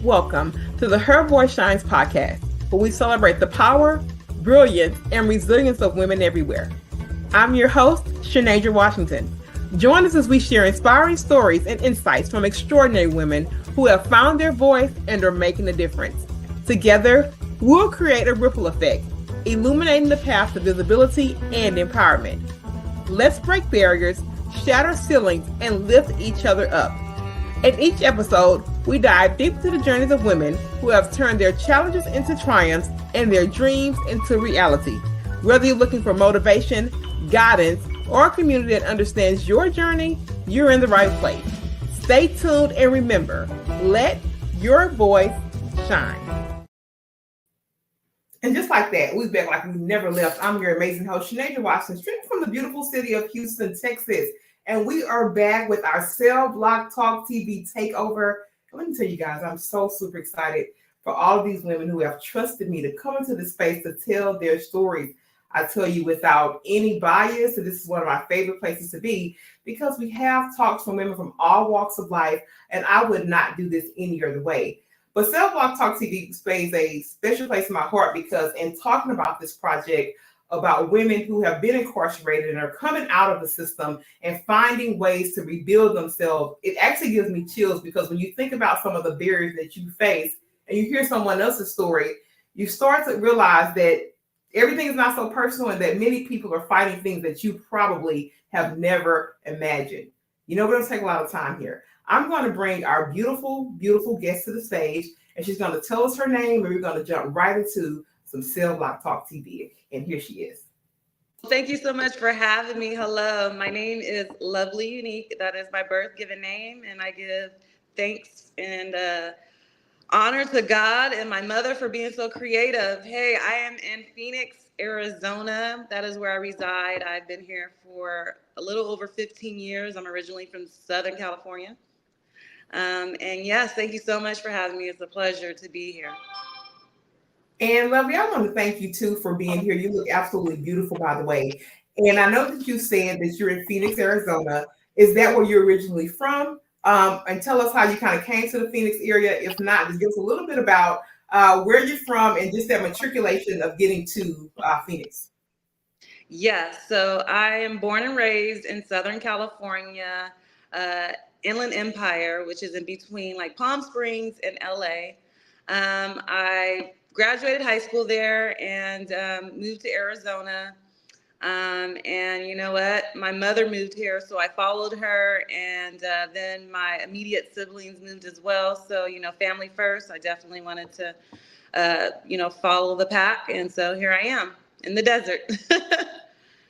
Welcome to the Her Voice Shines podcast, where we celebrate the power, brilliance, and resilience of women everywhere. I'm your host, Shanasia Washington. Join us as we share inspiring stories and insights from extraordinary women who have found their voice and are making a difference. Together, we'll create a ripple effect, illuminating the path to visibility and empowerment. Let's break barriers, shatter ceilings, and lift each other up. In each episode, we dive deep into the journeys of women who have turned their challenges into triumphs and their dreams into reality. Whether you're looking for motivation, guidance, or a community that understands your journey, you're in the right place. Stay tuned and remember, let your voice shine. And just like that, we're back like we never left. I'm your amazing host, Shanasia Washington, straight from the beautiful city of Houston, Texas. And we are back with our Cellblock Talk TV takeover. And let me tell you guys, I'm so super excited for all of these women who have trusted me to come into this space to tell their stories. I tell you without any bias, and this is one of my favorite places to be because we have talks from women from all walks of life, and I would not do this any other way. But Cellblock Talk TV plays a special place in my heart because in talking about this project, about women who have been incarcerated and are coming out of the system and finding ways to rebuild themselves, it actually gives me chills because when you think about some of the barriers that you face and you hear someone else's story, you start to realize that everything is not so personal and that many people are fighting things that you probably have never imagined. You know, we're going to take a lot of time here. I'm going to bring our beautiful, beautiful guest to the stage, and she's going to tell us her name, and we're going to jump right into some Cellblock Talk TV. And here she is. Thank you so much for having me. Hello, my name is Lovely Unique. That is my birth given name, and I give thanks and honor to God and my mother for being so creative. Hey, I am in Phoenix, Arizona. That is where I reside. I've been here for a little over 15 years. I'm originally from Southern California. And yes, thank you so much for having me. It's a pleasure to be here. And Lovely, I want to thank you too for being here. You look absolutely beautiful, by the way. And I know that you said that you're in Phoenix, Arizona. Is that where you're originally from? And tell us how you kind of came to the Phoenix area. If not, just give us a little bit about where you're from and just that matriculation of getting to Phoenix. Yes, so I am born and raised in Southern California, Inland Empire, which is in between like Palm Springs and LA. I graduated high school there and moved to Arizona. And you know what? My mother moved here, so I followed her. And then my immediate siblings moved as well. So, you know, family first. I definitely wanted to, follow the pack. And so here I am in the desert.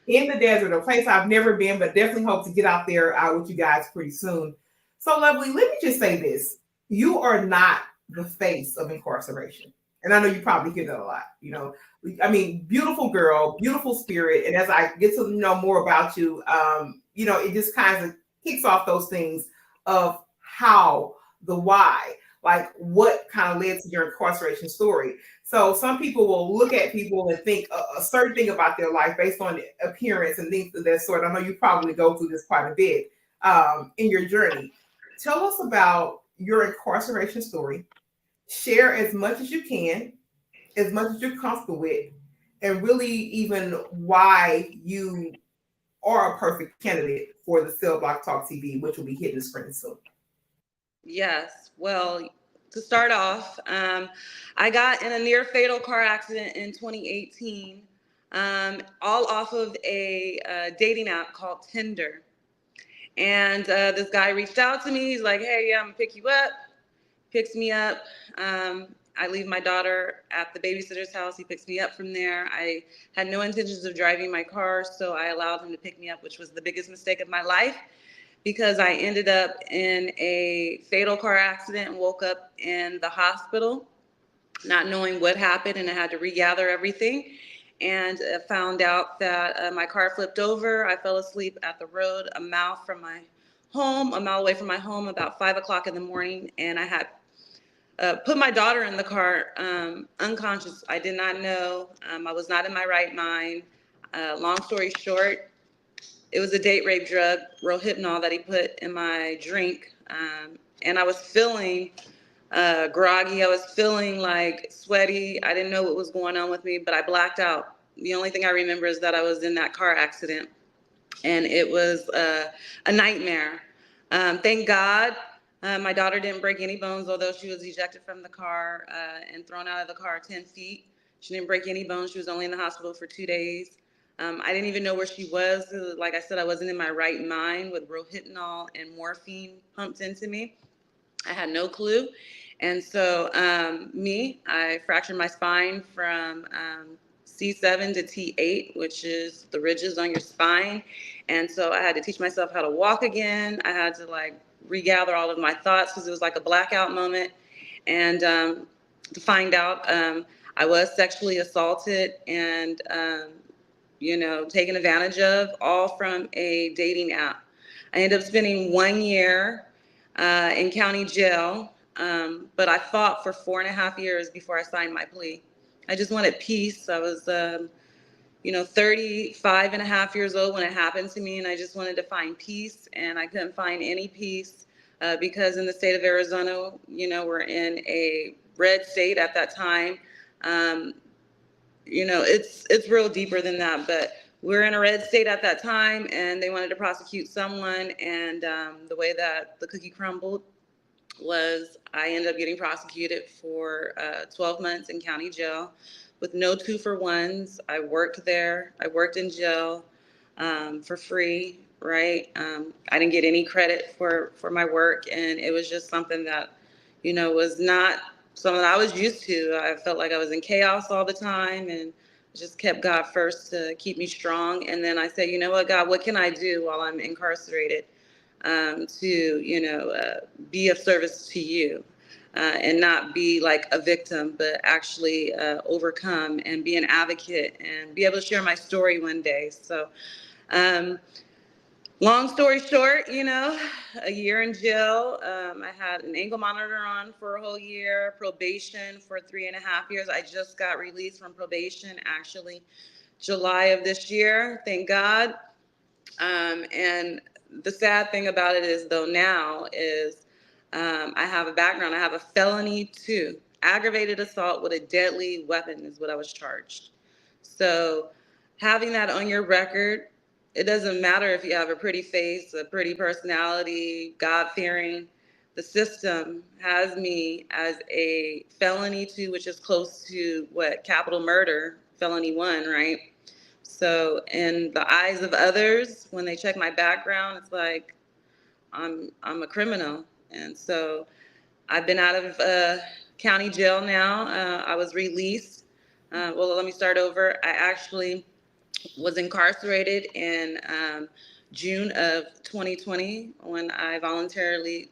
In the desert, a place I've never been, but definitely hope to get out there with you guys pretty soon. So, Lovely, let me just say this. You are not the face of incarceration. And I know you probably hear that a lot, you know. I mean, beautiful girl, beautiful spirit. And as I get to know more about you, it just kind of kicks off those things of how, the why, like what kind of led to your incarceration story. So some people will look at people and think a certain thing about their life based on appearance and things of that sort. I know you probably go through this quite a bit in your journey. Tell us about your incarceration story. Share as much as you can, as much as you're comfortable with, and really even why you are a perfect candidate for the Cellblock Talk TV, which will be hitting the screen soon. Yes. Well, to start off, I got in a near fatal car accident in 2018, all off of a dating app called Tinder. And this guy reached out to me. He's like, hey, yeah, I'm gonna pick you up. Picks me up. I leave my daughter at the babysitter's house. He picks me up from there. I had no intentions of driving my car, so I allowed him to pick me up, which was the biggest mistake of my life because I ended up in a fatal car accident and woke up in the hospital, not knowing what happened, and I had to regather everything. And found out that my car flipped over. I fell asleep at the road a mile away from my home, about 5 o'clock in the morning, and I had put my daughter in the car unconscious. I did not know. I was not in my right mind. Long story short, it was a date rape drug, Rohypnol, that he put in my drink. And I was feeling groggy. I was feeling like sweaty. I didn't know what was going on with me, but I blacked out. The only thing I remember is that I was in that car accident, and it was a nightmare. Thank God, my daughter didn't break any bones, although she was ejected from the car and thrown out of the car 10 feet. She didn't break any bones. She was only in the hospital for 2 days. I didn't even know where she was. Like I said, I wasn't in my right mind with rohypnol and morphine pumped into me. I had no clue. And so I fractured my spine from C7 to T8, which is the ridges on your spine. And so I had to teach myself how to walk again. I had to like regather all of my thoughts because it was like a blackout moment. And to find out I was sexually assaulted and, taken advantage of, all from a dating app. I ended up spending 1 year in county jail, but I fought for 4.5 years before I signed my plea. I just wanted peace. I was, 35 and a half years old when it happened to me, and I just wanted to find peace, and I couldn't find any peace because in the state of Arizona, we're in a red state at that time. Um, it's real deeper than that, but we're in a red state at that time, and they wanted to prosecute someone, and the way that the cookie crumbled was I ended up getting prosecuted for 12 months in county jail with no 2-for-1s. I worked there. I worked in jail for free, right? I didn't get any credit for my work, and it was just something that, was not something I was used to. I felt like I was in chaos all the time, and just kept God first to keep me strong. And then I said, you know what, God, what can I do while I'm incarcerated to, be of service to you and not be like a victim, but actually overcome and be an advocate and be able to share my story one day. So um, long story short, a year in jail. I had an ankle monitor on for a whole year, probation for 3.5 years. I just got released from probation, actually, July of this year, thank God. And the sad thing about it is, though, now is I have a background. I have a felony 2, aggravated assault with a deadly weapon is what I was charged. So having that on your record, it doesn't matter if you have a pretty face, a pretty personality, God-fearing. The system has me as a felony 2, which is close to what, capital murder, felony 1, right? So in the eyes of others, when they check my background, it's like I'm a criminal. And so I've been out of county jail now. I was released. Well, let me start over. I actually was incarcerated in June of 2020 when I voluntarily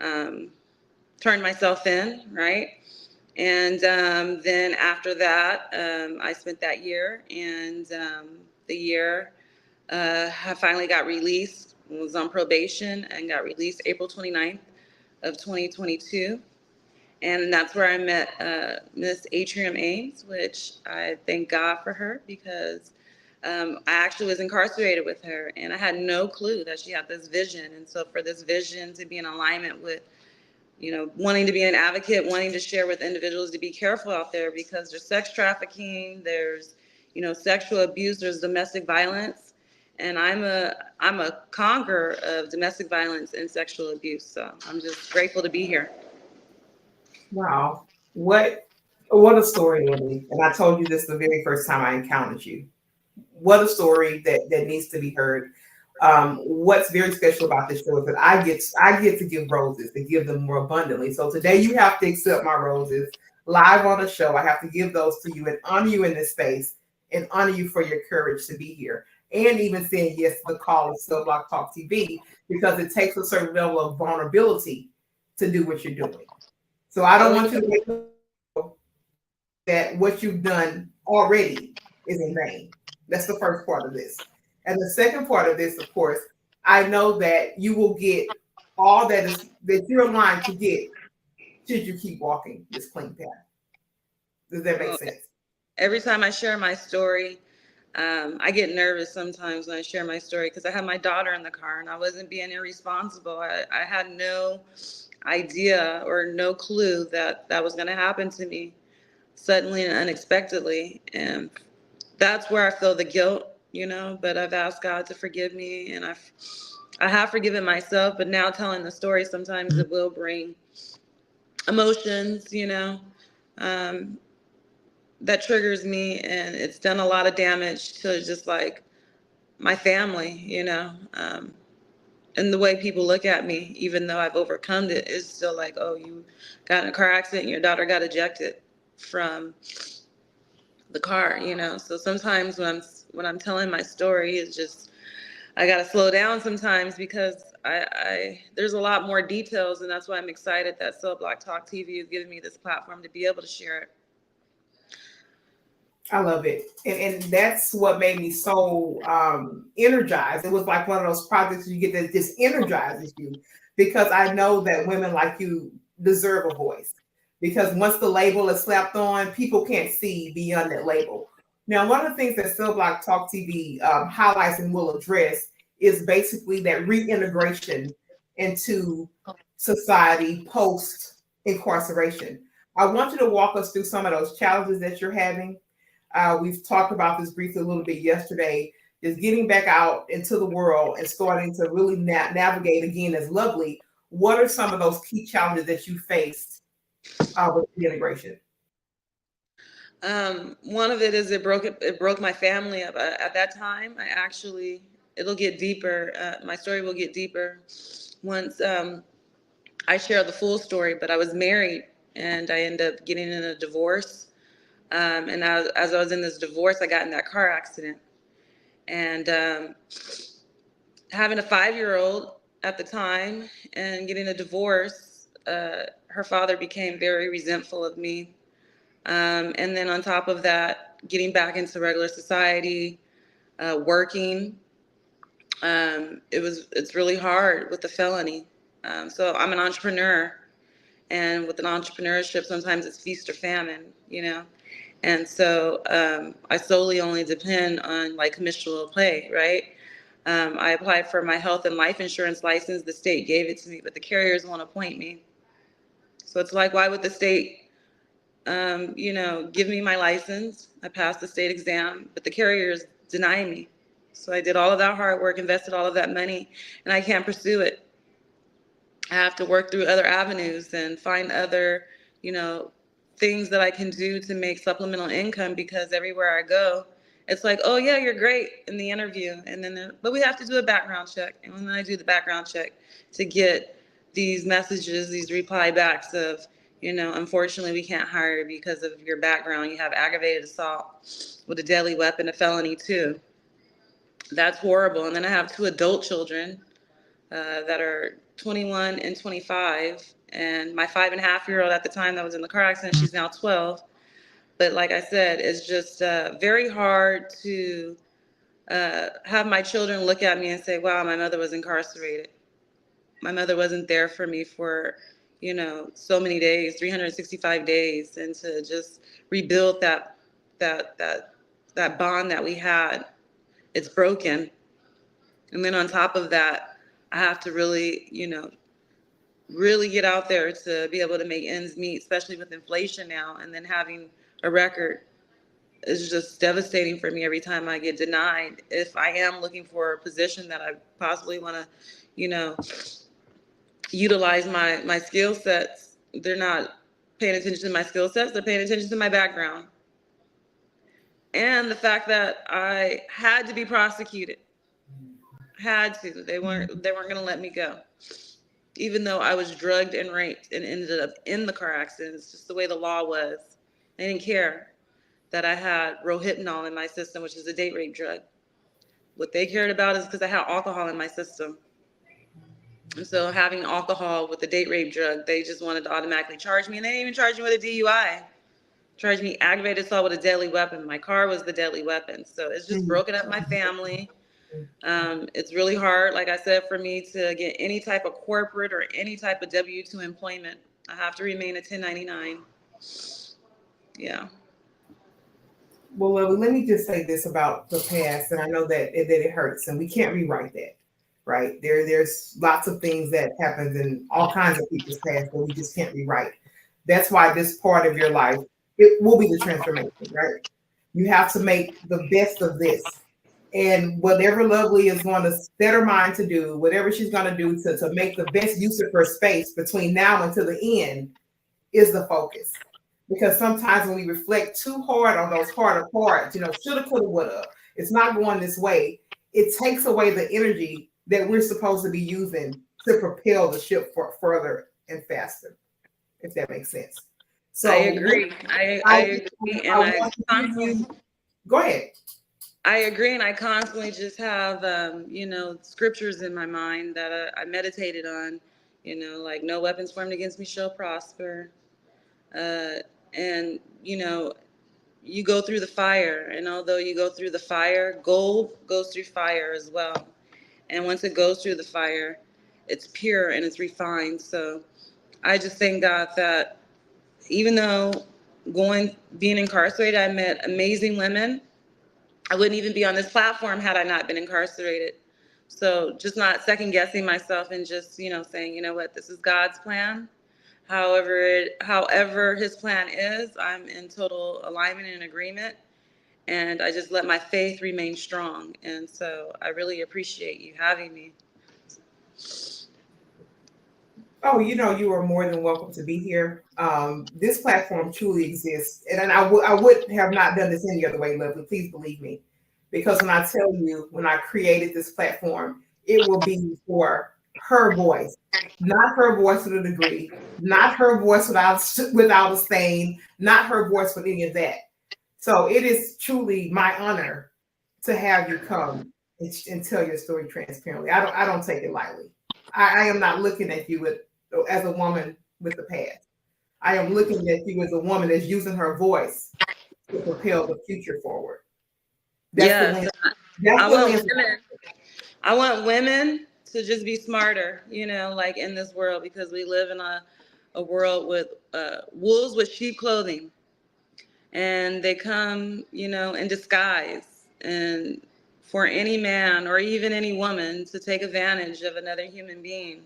turned myself in, right? And then after that, I spent that year, and the year I finally got released, was on probation, and got released April 29th of 2022. And that's where I met Miss Atrium Ames, which I thank God for her, because I actually was incarcerated with her, and I had no clue that she had this vision. And so for this vision to be in alignment with, wanting to be an advocate, wanting to share with individuals to be careful out there, because there's sex trafficking, there's, sexual abuse, there's domestic violence. And I'm a conqueror of domestic violence and sexual abuse. So I'm just grateful to be here. Wow. What a story, Emily. And I told you this the very first time I encountered you. What a story that needs to be heard. What's very special about this show is that I get to give roses, to give them more abundantly. So today you have to accept my roses live on the show. I have to give those to you and honor you in this space and honor you for your courage to be here, and even saying yes to the call of Cellblock Talk TV, because it takes a certain level of vulnerability to do what you're doing. So I don't want you to wake up that what you've done already is in vain. That's the first part of this. And the second part of this, of course, I know that you will get all that you're aligned to get should you keep walking this clean path. Does that make sense? Every time I share my story, I get nervous sometimes when I share my story, because I had my daughter in the car and I wasn't being irresponsible. I had no idea or no clue that that was going to happen to me suddenly and unexpectedly. And that's where I feel the guilt, but I've asked God to forgive me, and I have forgiven myself, but now telling the story, sometimes it will bring emotions, um, that triggers me, and it's done a lot of damage to just like my family, and the way people look at me, even though I've overcome it, is still like, oh, you got in a car accident and your daughter got ejected from the car, So sometimes when I'm telling my story, it's just I gotta slow down sometimes because I there's a lot more details, and that's why I'm excited that Cellblock Talk TV is giving me this platform to be able to share it. I love it. And that's what made me so energized. It was like one of those projects you get that just energizes you, because I know that women like you deserve a voice. Because once the label is slapped on, people can't see beyond that label. Now, one of the things that Cell Block Talk TV highlights and will address is basically that reintegration into society post incarceration. I want you to walk us through some of those challenges that you're having. We've talked about this briefly a little bit yesterday, is getting back out into the world and starting to really navigate again as lovely. What are some of those key challenges that you faced with the integration? One of it is it broke my family up. At that time, it'll get deeper. My story will get deeper once I share the full story. But I was married, and I ended up getting in a divorce. And as I was in this divorce, I got in that car accident. And having a 5-year-old at the time and getting a divorce, her father became very resentful of me. And then on top of that, getting back into regular society, working, it's really hard with the felony. So I'm an entrepreneur, and with an entrepreneurship, sometimes it's feast or famine. And so I solely only depend on like commissionable pay, right? I applied for my health and life insurance license. The state gave it to me, but the carriers won't appoint me. So it's like, why would the state, give me my license? I passed the state exam, but the carriers deny me. So I did all of that hard work, invested all of that money, and I can't pursue it. I have to work through other avenues and find other, you know, things that I can do to make supplemental income, because everywhere I go, it's like, oh yeah, you're great in the interview, and then but we have to do a background check, and when I do the background check to get these messages, these reply backs of, unfortunately we can't hire you because of your background. You have aggravated assault with a deadly weapon, a felony too. That's horrible. And then I have 2 adult children that are 21 and 25. And my 5.5-year-old at the time that was in the car accident, she's now 12. But like I said, it's just very hard to have my children look at me and say, wow, my mother was incarcerated. My mother wasn't there for me for, so many days, 365 days. And to just rebuild that, that, that bond that we had, it's broken. And then on top of that, I have to really, really get out there to be able to make ends meet, especially with inflation now. And then having a record is just devastating for me every time I get denied. If I am looking for a position that I possibly want to, utilize my skill sets, they're not paying attention to my skill sets. They're paying attention to my background. And the fact that I had to be prosecuted, had to. They weren't going to let me go, even though I was drugged and raped and ended up in the car accident. It's just the way the law was. They didn't care that I had rohypnol in my system, which is a date rape drug. What they cared about is because I had alcohol in my system. And so having alcohol with the date rape drug, they just wanted to automatically charge me. And they didn't even charge me with a DUI. Charged me aggravated assault with a deadly weapon. My car was the deadly weapon. So it's just broken up my family. It's really hard, like I said, for me to get any type of corporate or any type of W-2 employment. I have to remain a 1099. Yeah. Well, let me just say this about the past, and I know that it hurts, and we can't rewrite that, right? There's lots of things that happens in all kinds of people's past that we just can't rewrite. That's why this part of your life, it will be the transformation, right? You have to make the best of this. And whatever Lovely is going to set her mind to do, whatever she's going to do to make the best use of her space between now and to the end is the focus. Because sometimes when we reflect too hard on those harder parts, shoulda, coulda, woulda, it's not going this way. It takes away the energy that we're supposed to be using to propel the ship further and faster, if that makes sense. So I agree. I agree. Go ahead. I agree, and I constantly just have, scriptures in my mind that I meditated on, like no weapons formed against me shall prosper. And, you go through the fire, and although you go through the fire, gold goes through fire as well. And once it goes through the fire, it's pure and it's refined. So I just thank God that even though being incarcerated, I met amazing women. I wouldn't even be on this platform had I not been incarcerated. So just not second guessing myself and just, saying, you know what, this is God's plan. However his plan is, I'm in total alignment and agreement. And I just let my faith remain strong. And so I really appreciate you having me. Oh, you are more than welcome to be here. This platform truly exists. And I would have not done this any other way, Lovely. Please believe me. Because when I tell you, when I created this platform, it will be for her voice, not her voice with a degree, not her voice without a stain, not her voice with any of that. So it is truly my honor to have you come and tell your story transparently. I don't take it lightly. I am not looking at you as a woman with the past. I am looking at you as a woman that's using her voice to propel the future forward. I want women to just be smarter, like in this world, because we live in a world with wolves with sheep clothing, and they come, in disguise, and for any man or even any woman to take advantage of another human being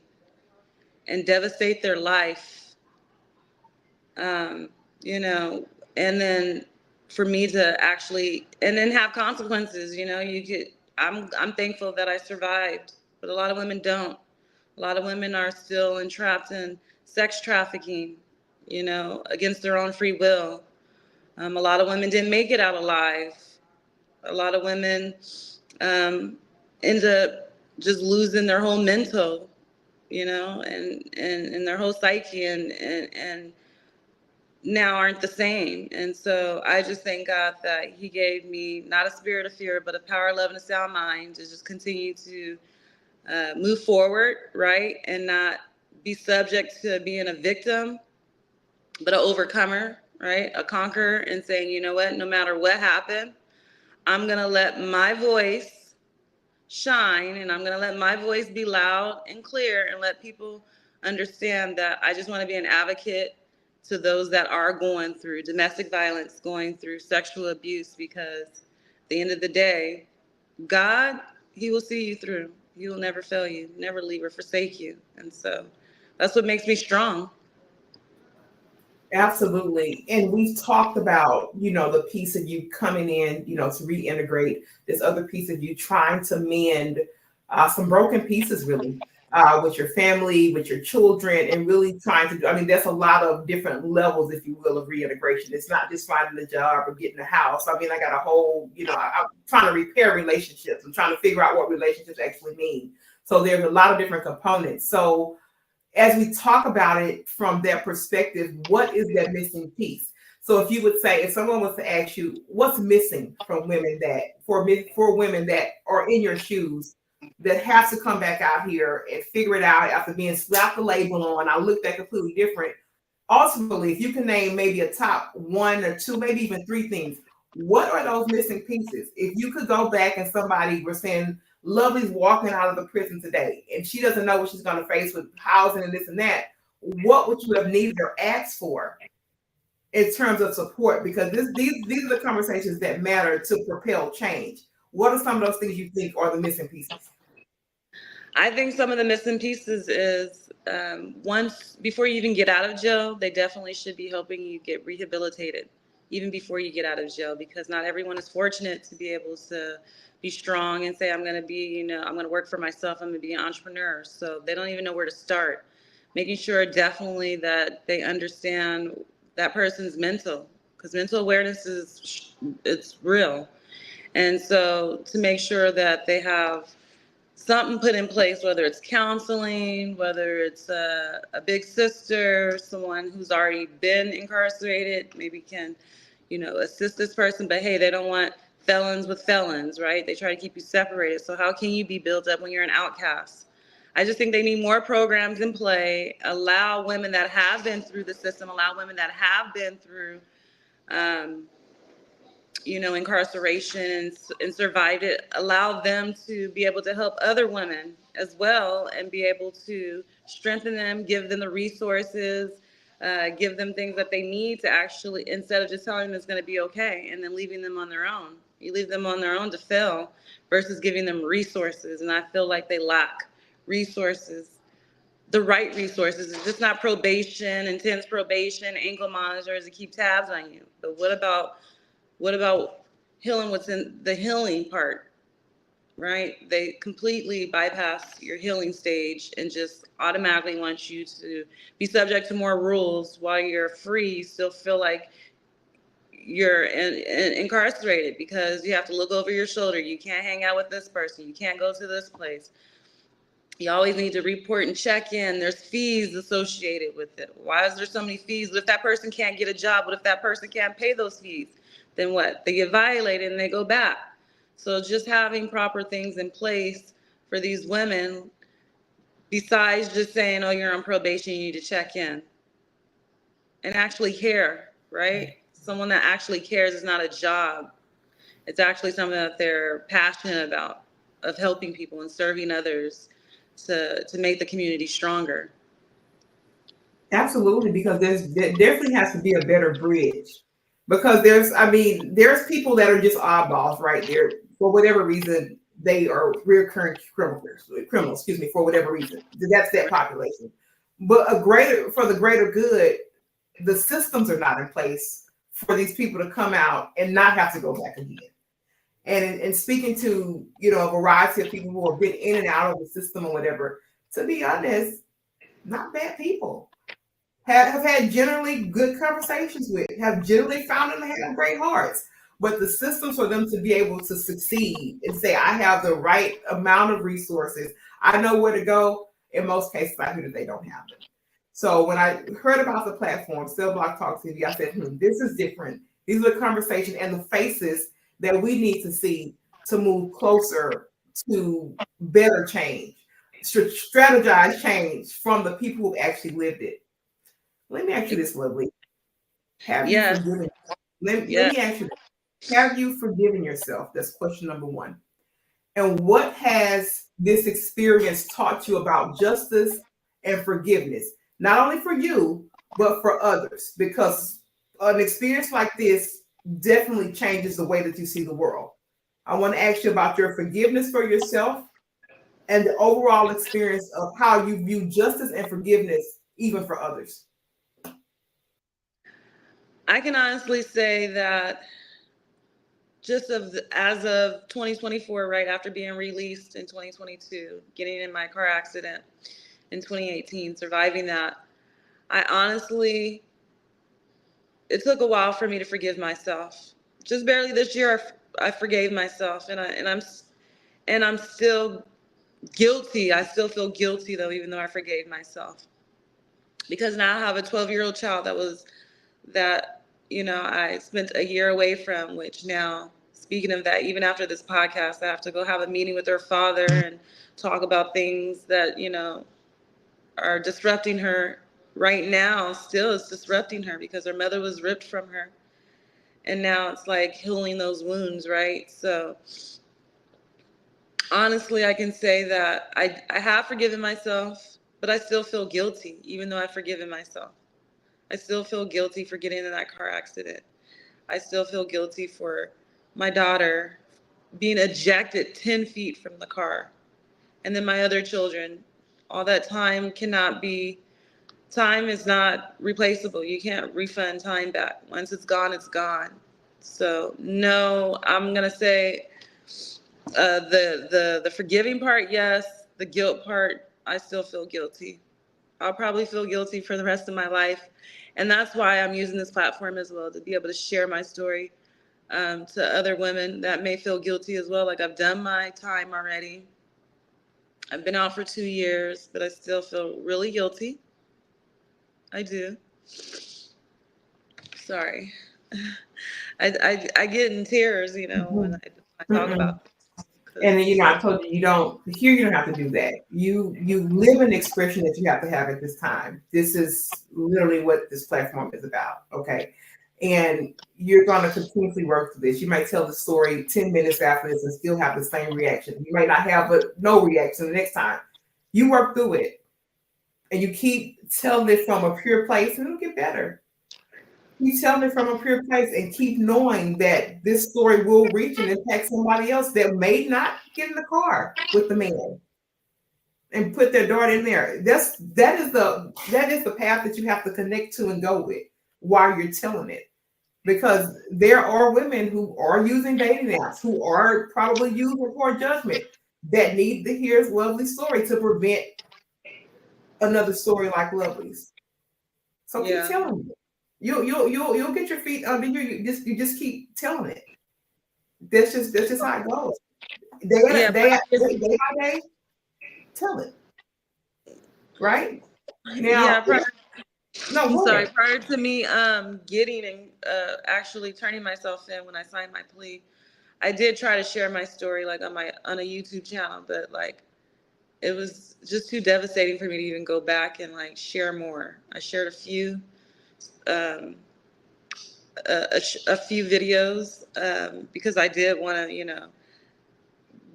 and devastate their life, and then for me to actually, and then have consequences, I'm thankful that I survived, but a lot of women don't. A lot of women are still entrapped in sex trafficking, against their own free will. A lot of women didn't make it out alive. A lot of women end up just losing their whole mental, and their whole psyche, and now aren't the same. And so I just thank God that he gave me not a spirit of fear, but a power, love, and a sound mind to just continue to move forward, right? And not be subject to being a victim, but an overcomer, right? A conqueror, and saying, you know what, no matter what happened, I'm going to let my voice shine, and I'm going to let my voice be loud and clear, and let people understand that I just want to be an advocate to those that are going through domestic violence, going through sexual abuse, because at the end of the day, God, he will see you through. He will never fail you, never leave or forsake you. And so that's what makes me strong. Absolutely. And we've talked about, the piece of you coming in, to reintegrate, this other piece of you trying to mend some broken pieces, really, with your family, with your children, and really trying to do, that's a lot of different levels, if you will, of reintegration. It's not just finding a job or getting a house. I got a whole, I'm trying to repair relationships. I'm trying to figure out what relationships actually mean. So there's a lot of different components. So as we talk about it from that perspective, what is that missing piece? So if you would say, if someone was to ask you, what's missing from women for women that are in your shoes, that have to come back out here and figure it out after being slapped the label on, I look that completely different. Ultimately, if you can name maybe a top one or two, maybe even three things, what are those missing pieces? If you could go back and somebody were saying, Lovely's walking out of the prison today, and she doesn't know what she's going to face with housing and this and that, what would you have needed or asked for in terms of support? Because these are the conversations that matter to propel change. What are some of those things you think are the missing pieces? I think some of the missing pieces is once before you even get out of jail, they definitely should be helping you get rehabilitated even before you get out of jail, because not everyone is fortunate to be able to be strong and say, I'm going to be, I'm going to work for myself. I'm going to be an entrepreneur. So they don't even know where to start. Making sure definitely that they understand that person's mental, because mental awareness it's real. And so to make sure that they have something put in place, whether it's counseling, whether it's a big sister, someone who's already been incarcerated, maybe can, assist this person. But hey, they don't want felons with felons, right? They try to keep you separated. So how can you be built up when you're an outcast? I just think they need more programs in play, allow women that have been through the system, allow women that have been through um, incarceration and survived it, allow them to be able to help other women as well and be able to strengthen them, give them the resources, give them things that they need to actually, instead of just telling them it's going to be okay and then leaving them on their own. You leave them on their own to fail versus giving them resources. And I feel like they lack resources, the right resources. It's just not probation, intense probation, ankle monitors to keep tabs on you. But what about healing what's in the healing part, right? They completely bypass your healing stage and just automatically want you to be subject to more rules while you're free. You still feel like you're incarcerated because you have to look over your shoulder. You can't hang out with this person. You can't go to this place. You always need to report and check in. There's fees associated with it. Why is there so many fees? What if that person can't get a job? What if that person can't pay those fees? Then what? They get violated and they go back. So just having proper things in place for these women, besides just saying, oh, you're on probation, you need to check in and actually care, right? Someone that actually cares is not a job. It's actually something that they're passionate about, of helping people and serving others to make the community stronger. Absolutely, because there definitely has to be a better bridge. Because there's people that are just oddballs right there for whatever reason. They are recurrent criminals, excuse me, for whatever reason. That's that population. But for the greater good, the systems are not in place for these people to come out and not have to go back again. And speaking to a variety of people who have been in and out of the system or whatever, to be honest, not bad people. Have had generally good conversations with, have generally found them to have great hearts. But the systems for them to be able to succeed and say, I have the right amount of resources, I know where to go, in most cases, I hear that they don't have them. So when I heard about the platform, Cellblock Talk TV, I said, this is different. These are the conversations and the faces that we need to see to move closer to better change, strategize change from the people who actually lived it. Let me ask you this, Lovely. Have you forgiven? Let me ask you this. Have you forgiven yourself? That's question number one. And what has this experience taught you about justice and forgiveness? Not only for you, but for others. Because an experience like this definitely changes the way that you see the world. I want to ask you about your forgiveness for yourself and the overall experience of how you view justice and forgiveness, even for others. I can honestly say that as of 2024, right after being released in 2022, getting in my car accident in 2018, surviving that, it took a while for me to forgive myself. Just barely this year, I forgave myself, and I'm still guilty. I still feel guilty though, even though I forgave myself, because now I have a 12-year-old child that I spent a year away from, which now, speaking of that, even after this podcast, I have to go have a meeting with her father and talk about things that, are disrupting her right now. Still, it's disrupting her because her mother was ripped from her. And now it's like healing those wounds, right? So honestly, I can say that I have forgiven myself, but I still feel guilty, even though I've forgiven myself. I still feel guilty for getting in that car accident. I still feel guilty for my daughter being ejected 10 feet from the car and then my other children. All that time is not replaceable. You can't refund time back. Once it's gone, it's gone. So no, I'm gonna say the forgiving part, yes. The guilt part, I still feel guilty. I'll probably feel guilty for the rest of my life, and that's why I'm using this platform as well, to be able to share my story to other women that may feel guilty as well. Like, I've done my time already. I've been out for 2 years, but I still feel really guilty. I do. Sorry. I get in tears, when I talk Mm-mm. about this. And then, I told you, you don't have to do that. You live an expression that you have to have at this time. This is literally what this platform is about. Okay. And you're going to continuously work through this. You might tell the story 10 minutes after this and still have the same reaction. You may not have no reaction the next time. You work through it and you keep telling it from a pure place, and it'll get better. You tell it from a pure place and keep knowing that this story will reach and impact somebody else that may not get in the car with the man and put their daughter in there. That is the path that you have to connect to and go with while you're telling it. Because there are women who are using dating apps, who are probably using poor judgment, that need to hear his lovely story to prevent another story like Lovely's. So keep telling it. You'll get your feet under you. You just keep telling it. That's just how it goes. Day by day, tell it. Right? Now, I'm sorry. Prior to me getting and actually turning myself in when I signed my plea, I did try to share my story like on a YouTube channel, but like it was just too devastating for me to even go back and like share more. I shared a few videos because I did want to,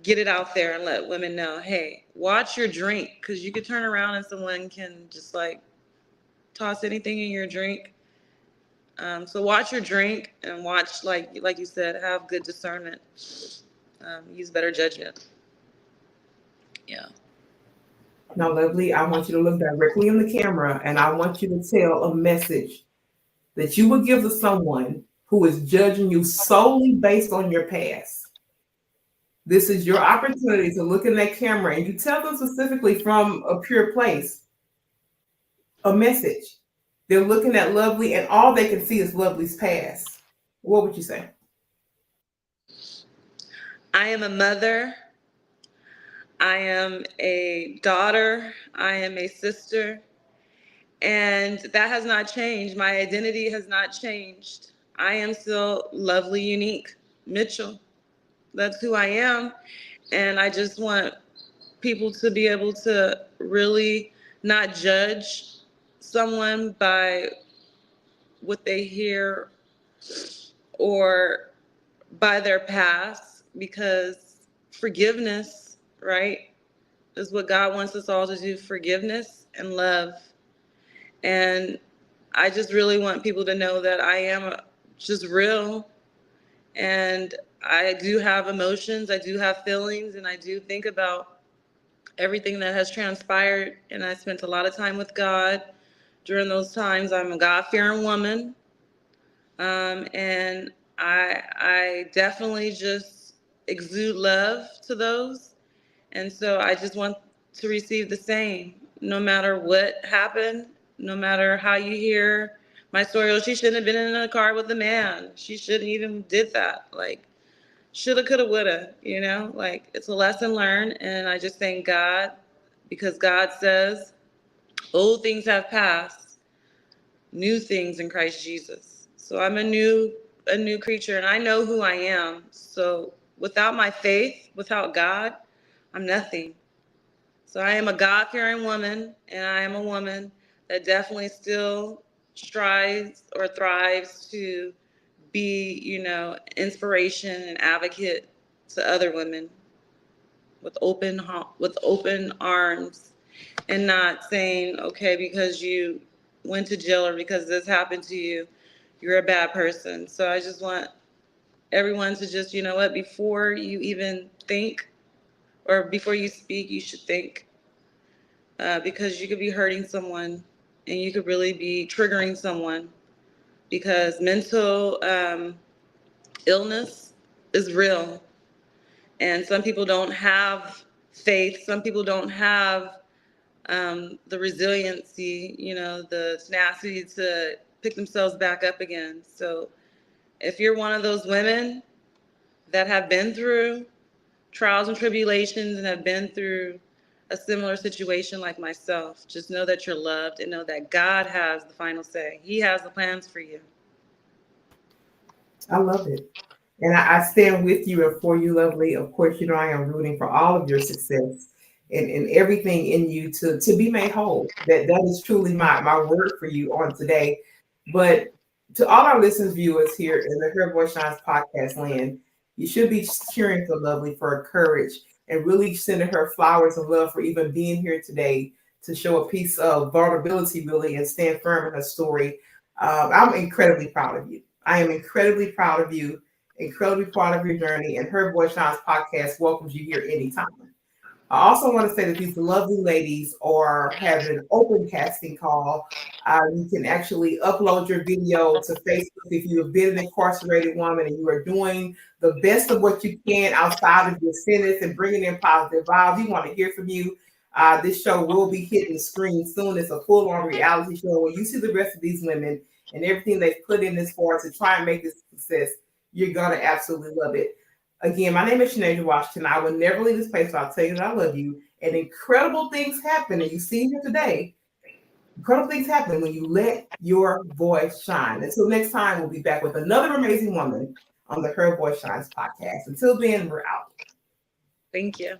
get it out there and let women know, hey, watch your drink, because you could turn around and someone can just like toss anything in your drink. So watch your drink and watch, like you said, have good discernment. Use better judgment. Yeah. Now, Lovely, I want you to look directly in the camera and I want you to tell a message that you would give to someone who is judging you solely based on your past. This is your opportunity to look in that camera and you tell them specifically from a pure place a message. They're looking at Lovely and all they can see is Lovely's past. What would you say? I am a mother. I am a daughter. I am a sister. And that has not changed. My identity has not changed. I am still Lovely Unique Mitchell. That's who I am. And I just want people to be able to really not judge someone by what they hear or by their past, because forgiveness, right, is what God wants us all to do. Forgiveness and love. And I just really want people to know that I am just real, and I do have emotions, I do have feelings, and I do think about everything that has transpired. And I spent a lot of time with God during those times. I'm a God-fearing woman, and I definitely just exude love to those. And so I just want to receive the same, no matter what happened, no matter how you hear my story. Oh, she shouldn't have been in a car with a man. She shouldn't even did that. Like, shoulda, coulda, woulda, like, it's a lesson learned. And I just thank God, because God says old things have passed, new things in Christ Jesus. So I'm a new creature, and I know who I am. So without my faith, without God, I'm nothing. So I am a God-fearing woman, and I am a woman that definitely still strives or thrives to be, inspiration and advocate to other women with open arms, and not saying, okay, because you went to jail or because this happened to you, you're a bad person. So I just want everyone to just, before you even think or before you speak, you should think, because you could be hurting someone and you could really be triggering someone, because mental illness is real. And some people don't have faith. Some people don't have the resiliency, the tenacity to pick themselves back up again. So if you're one of those women that have been through trials and tribulations and have been through a similar situation like myself, just know that you're loved and know that God has the final say. He has the plans for you. I love it. And I stand with you and for you, lovely. Of course, I am rooting for all of your success and everything in you to be made whole. That is truly my word for you on today. But to all our listeners, viewers here in the Her Voice Shines podcast land, you should be cheering for lovely for her courage and really sending her flowers of love for even being here today to show a piece of vulnerability, really, and stand firm in her story. I'm incredibly proud of you. I am incredibly proud of you, incredibly proud of your journey, and Her Voice Shines podcast welcomes you here anytime. I also want to say that these lovely ladies are having an open casting call. You can actually upload your video to Facebook if you have been an incarcerated woman and you are doing the best of what you can outside of your sentence and bringing in positive vibes. We want to hear from you. This show will be hitting the screen soon. It's a full-on reality show. When you see the rest of these women and everything they've put in this for to try and make this a success, you're going to absolutely love it. Again, my name is Shanasia Washington. I will never leave this place, so I'll tell you that I love you. And incredible things happen, and you see here today. Incredible things happen when you let your voice shine. Until next time, we'll be back with another amazing woman on the Her Voice Shines podcast. Until then, we're out. Thank you.